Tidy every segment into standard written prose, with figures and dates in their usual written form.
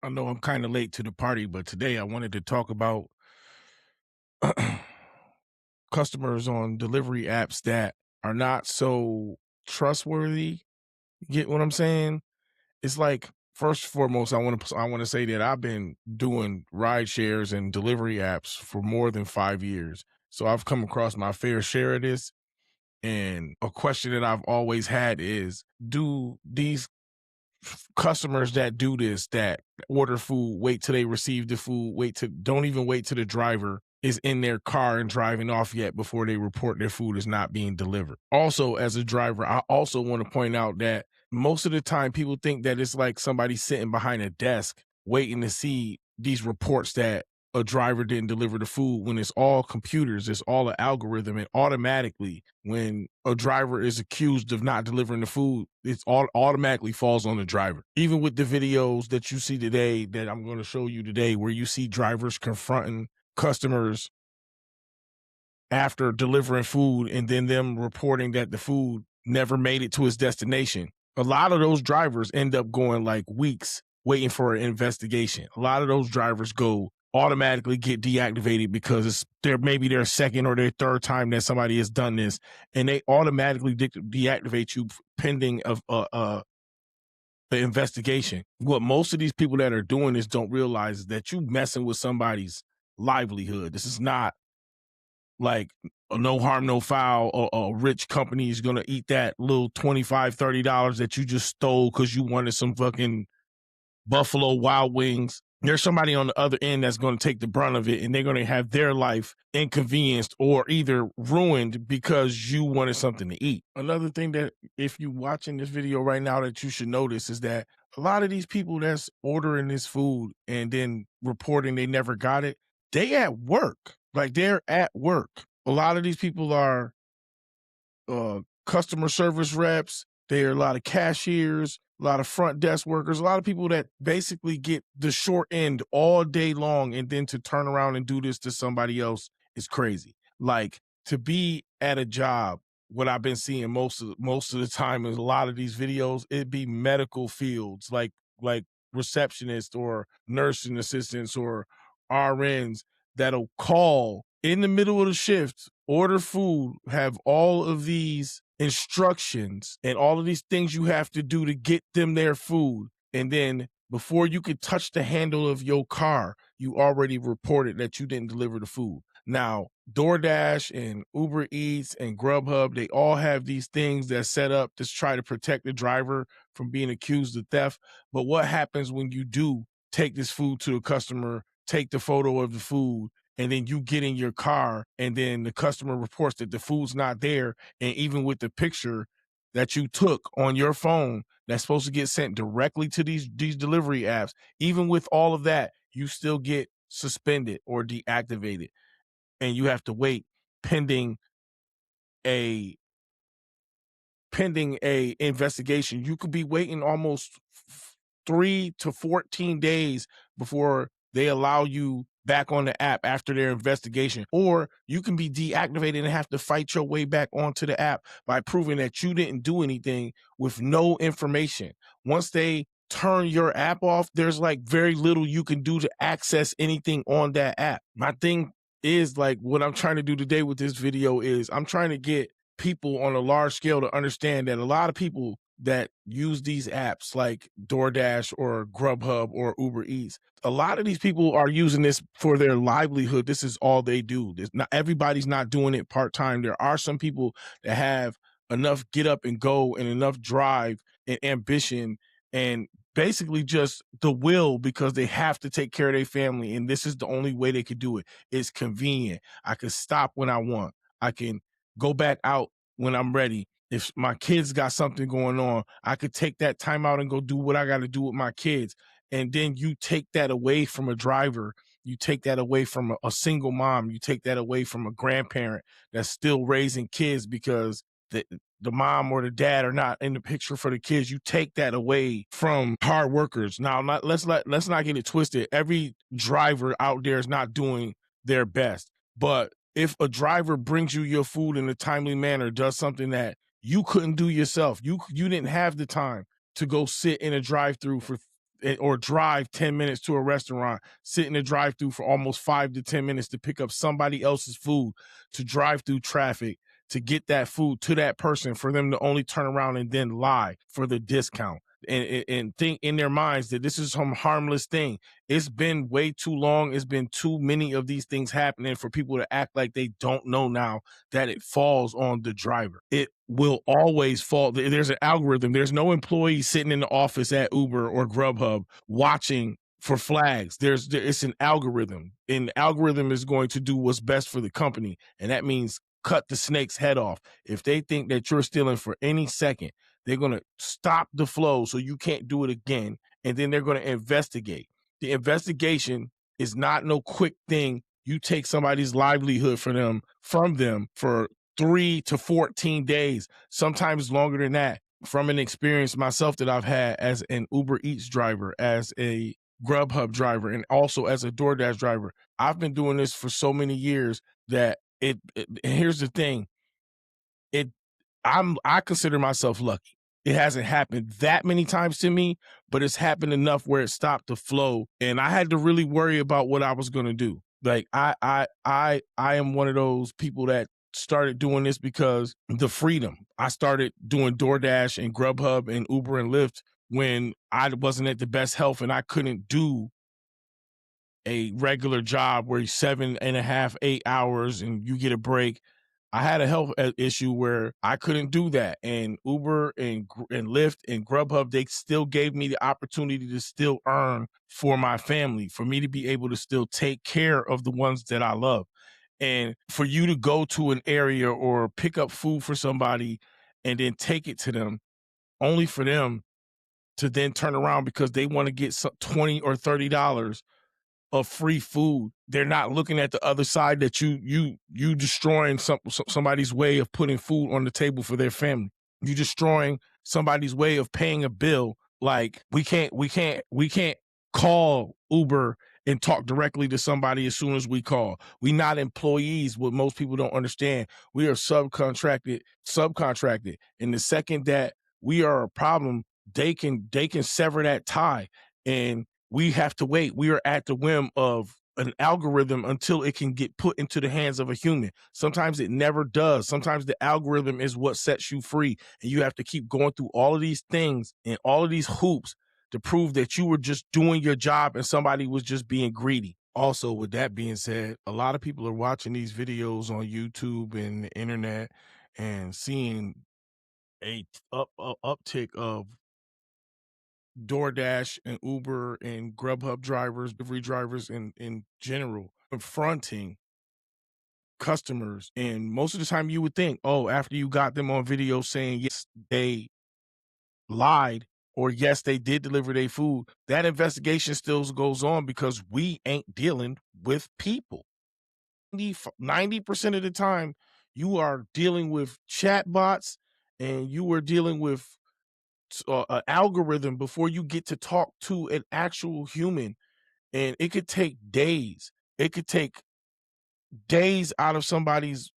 I know I'm kind of late to the party, but today I wanted to talk about customers on delivery apps that are not so trustworthy. You get what I'm saying? It's like first and foremost, I want to say that I've been doing ride shares and delivery apps for more than 5 years. So I've come across my fair share of this. And a question that I've always had is, do these customers that do this, that order food, wait till they receive the food, don't even wait till the driver is in their car and driving off yet before they report their food is not being delivered. Also, as a driver, I also want to point out that most of the time people think that it's like somebody sitting behind a desk waiting to see these reports that a driver didn't deliver the food, when it's all computers, it's all an algorithm, and automatically when a driver is accused of not delivering the food, it's all automatically falls on the driver. Even with the videos that you see today that I'm going to show you today, where you see drivers confronting customers after delivering food and then them reporting that the food never made it to its destination. A lot of those drivers end up going like weeks waiting for an investigation. A lot of those drivers go automatically get deactivated because it's maybe their second or their third time that somebody has done this, and they automatically deactivate you pending of the investigation. What most of these people that are doing this don't realize is that you messing with somebody's livelihood. This is not like a no harm, no foul, or a rich company is going to eat that little $25, $30 that you just stole because you wanted some fucking Buffalo Wild Wings. There's somebody on the other end that's going to take the brunt of it, and they're going to have their life inconvenienced or either ruined because you wanted something to eat. Another thing that, if you watching this video right now, that you should notice is that a lot of these people that's ordering this food and then reporting they never got it, they at work. Like, they're at work. A lot of these people are customer service reps. There are a lot of cashiers, a lot of front desk workers, a lot of people that basically get the short end all day long, and then to turn around and do this to somebody else is crazy. Like, to be at a job, what I've been seeing most of the time is a lot of these videos, it'd be medical fields, like receptionists or nursing assistants or RNs that'll call in the middle of the shift, order food, have all of these instructions and all of these things you have to do to get them their food. And then before you could touch the handle of your car, you already reported that you didn't deliver the food. Now, DoorDash and Uber Eats and Grubhub, they all have these things that set up to try to protect the driver from being accused of theft. But what happens when you do take this food to a customer, take the photo of the food, and then you get in your car and then the customer reports that the food's not there, and even with the picture that you took on your phone that's supposed to get sent directly to these delivery apps, even with all of that, you still get suspended or deactivated, and you have to wait pending a investigation. You could be waiting almost 3 to 14 days before they allow you back on the app after their investigation, or you can be deactivated and have to fight your way back onto the app by proving that you didn't do anything with no information. Once they turn your app off, there's like very little you can do to access anything on that app. My thing is, like, what I'm trying to do today with this video is I'm trying to get people on a large scale to understand that a lot of people that use these apps like DoorDash or Grubhub or Uber Eats, a lot of these people are using this for their livelihood. This is all they do. Not everybody's not doing it part-time. There are some people that have enough get up and go and enough drive and ambition and basically just the will, because they have to take care of their family, and this is the only way they could do it. It's convenient. I can stop when I want. I can go back out when I'm ready. If my kids got something going on, I could take that time out and go do what I got to do with my kids. And then you take that away from a driver. You take that away from a single mom. You take that away from a grandparent that's still raising kids because the mom or the dad are not in the picture for the kids. You take that away from hard workers. Now, let's not get it twisted. Every driver out there is not doing their best, but if a driver brings you your food in a timely manner, does something that you couldn't do yourself, you didn't have the time to go sit in a drive-through for or drive 10 minutes to a restaurant, sit in a drive-through for almost 5 to 10 minutes to pick up somebody else's food, to drive through traffic, to get that food to that person, for them to only turn around and then lie for the discount and think in their minds that this is some harmless thing. It's been way too long. It's been too many of these things happening for people to act like they don't know now that it falls on the driver. It will always fall. There's an algorithm. There's no employee sitting in the office at Uber or Grubhub watching for flags. It's an algorithm, and the algorithm is going to do what's best for the company, and that means cut the snake's head off. If they think that you're stealing for any second, they're going to stop the flow so you can't do it again, and then they're going to investigate. The investigation is not no quick thing. You take somebody's livelihood from them for 3 to 14 days, sometimes longer than that. From an experience myself that I've had as an Uber Eats driver, as a Grubhub driver, and also as a DoorDash driver, I've been doing this for so many years that here's the thing. I consider myself lucky. It hasn't happened that many times to me, but it's happened enough where it stopped the flow, and I had to really worry about what I was going to do. Like I am one of those people that started doing this because the freedom. I started doing DoorDash and Grubhub and Uber and Lyft when I wasn't at the best health and I couldn't do a regular job where 7.5, 8 hours and you get a break. I had a health issue where I couldn't do that. And Uber and Lyft and Grubhub, they still gave me the opportunity to still earn for my family, for me to be able to still take care of the ones that I love. And for you to go to an area or pick up food for somebody and then take it to them, only for them to then turn around because they want to get $20 or $30 of free food. They're not looking at the other side, that you destroying somebody's way of putting food on the table for their family. You destroying somebody's way of paying a bill. Like we can't call Uber and talk directly to somebody as soon as we call. We not employees. What most people don't understand, we are subcontracted. And the second that we are a problem, they can sever that tie, and we have to wait. We are at the whim of an algorithm until it can get put into the hands of a human. Sometimes it never does. Sometimes the algorithm is what sets you free, and you have to keep going through all of these things and all of these hoops to prove that you were just doing your job and somebody was just being greedy. Also, with that being said, a lot of people are watching these videos on YouTube and the internet and seeing a uptick of DoorDash and Uber and Grubhub drivers, delivery drivers in general, confronting customers. And most of the time you would think, oh, after you got them on video saying, yes, they lied, or yes, they did deliver their food, that investigation still goes on because we ain't dealing with people. 90% of the time, you are dealing with chatbots and you are dealing with an algorithm before you get to talk to an actual human. And it could take days. It could take days out of somebody's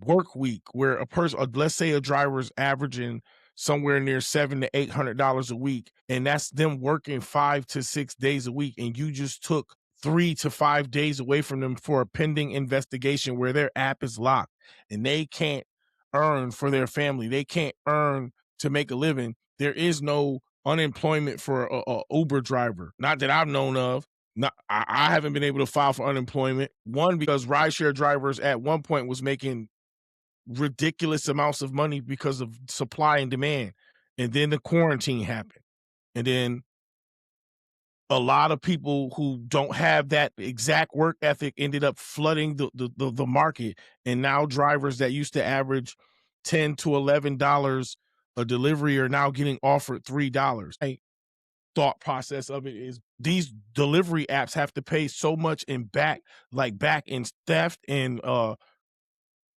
work week, where a person, let's say a driver's averaging somewhere near $700 to $800 a week, and that's them working 5 to 6 days a week, and you just took 3 to 5 days away from them for a pending investigation where their app is locked and they can't earn for their family. They can't earn to make a living. There is no unemployment for a Uber driver, not that I've known of. Not, I haven't been able to file for unemployment. One, because rideshare drivers at one point was making ridiculous amounts of money because of supply and demand. And then the quarantine happened. And then a lot of people who don't have that exact work ethic ended up flooding the market. And now drivers that used to average $10 to $11 a delivery are now getting offered $3. Thought process of it is these delivery apps have to pay so much in back in theft and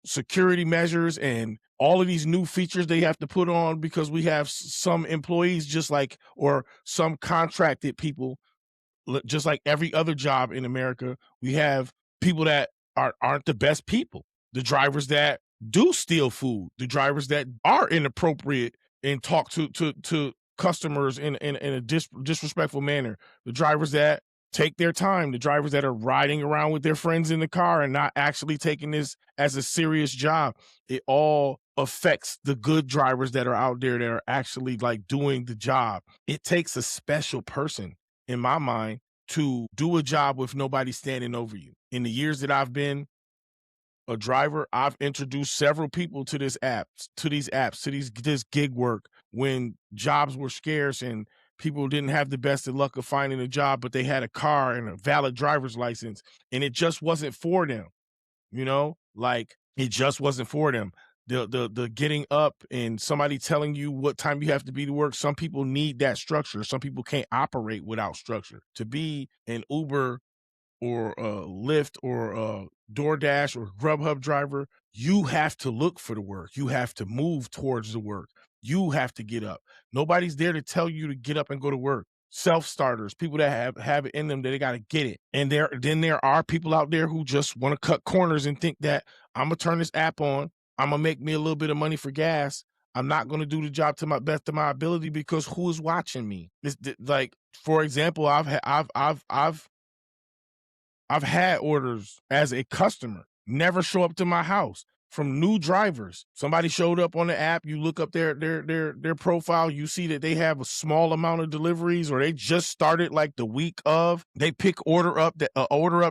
security measures and all of these new features they have to put on, because we have some employees or some contracted people, just like every other job in America. We have people that aren't the best people, the drivers that do steal food, the drivers that are inappropriate and talk to customers in a disrespectful manner, the drivers that take their time, the drivers that are riding around with their friends in the car and not actually taking this as a serious job. It all affects the good drivers that are out there that are actually like doing the job. It takes a special person, in my mind, to do a job with nobody standing over you. In the years that I've been a driver, I've introduced several people to this gig work when jobs were scarce and people didn't have the best of luck of finding a job, but they had a car and a valid driver's license, and it just wasn't for them. Like it just wasn't for them. The getting up and somebody telling you what time you have to be to work. Some people need that structure. Some people can't operate without structure. To be an Uber or a Lyft or a DoorDash or Grubhub driver, you have to look for the work. You have to move towards the work. You have to get up. Nobody's there to tell you to get up and go to work. Self-starters, people that have it in them that they got to get it. And there are people out there who just want to cut corners and think that I'm gonna turn this app on, I'm gonna make me a little bit of money for gas. I'm not going to do the job to my best of my ability because who is watching me? Like, for example, I've had orders as a customer never show up to my house from new drivers. Somebody showed up on the app. You look up their profile. You see that they have a small amount of deliveries, or they just started like the week of. They pick order up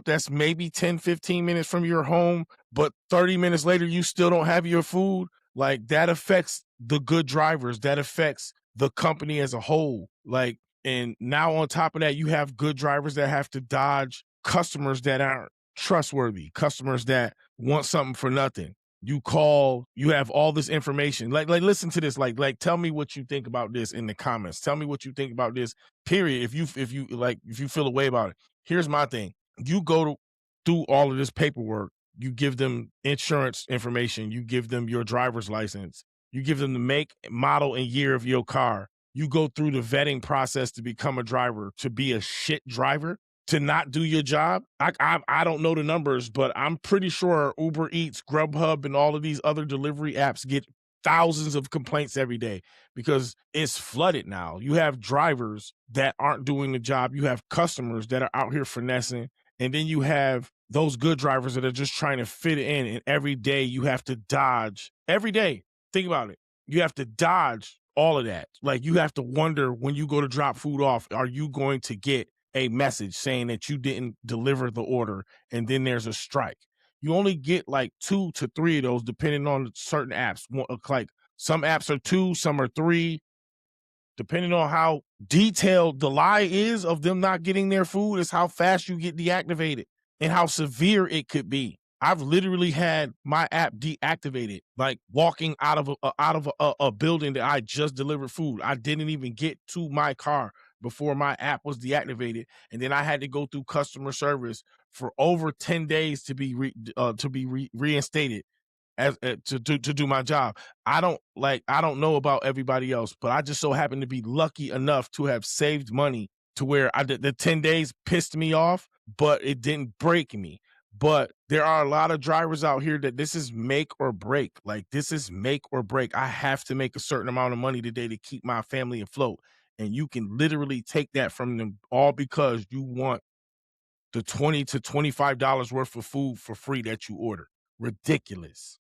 that's maybe 10, 15 minutes from your home, but 30 minutes later you still don't have your food. Like that affects the good drivers. That affects the company as a whole. Like, and now on top of that, you have good drivers that have to dodge customers that aren't trustworthy, customers that want something for nothing. You call, you have all this information. Like listen to this. Like tell me what you think about this in the comments. Tell me what you think about this. Period. If you feel a way about it. Here's my thing. You go to do all of this paperwork. You give them insurance information. You give them your driver's license. You give them the make, model, and year of your car. You go through the vetting process to become a driver, to be a shit driver, to not do your job. I don't know the numbers, but I'm pretty sure Uber Eats, Grubhub, and all of these other delivery apps get thousands of complaints every day because it's flooded now. You have drivers that aren't doing the job. You have customers that are out here finessing. And then you have those good drivers that are just trying to fit in. And every day you have to dodge. Every day. Think about it. You have to dodge all of that. Like you have to wonder when you go to drop food off, are you going to get a message saying that you didn't deliver the order and then there's a strike? You only get like 2 to 3 of those depending on certain apps. Like some apps are 2, some are 3, depending on how detailed the lie is of them not getting their food is how fast you get deactivated and how severe it could be. I've literally had my app deactivated, like walking out of a building that I just delivered food. I didn't even get to my car before my app was deactivated, and then I had to go through customer service for over 10 days to be reinstated as to do my job. I don't know about everybody else, but I just so happen to be lucky enough to have saved money to where the 10 days pissed me off, but it didn't break me. But there are a lot of drivers out here that this is make or break. Like this is make or break. I have to make a certain amount of money today to keep my family afloat. And you can literally take that from them all because you want the $20 to $25 worth of food for free that you order. Ridiculous.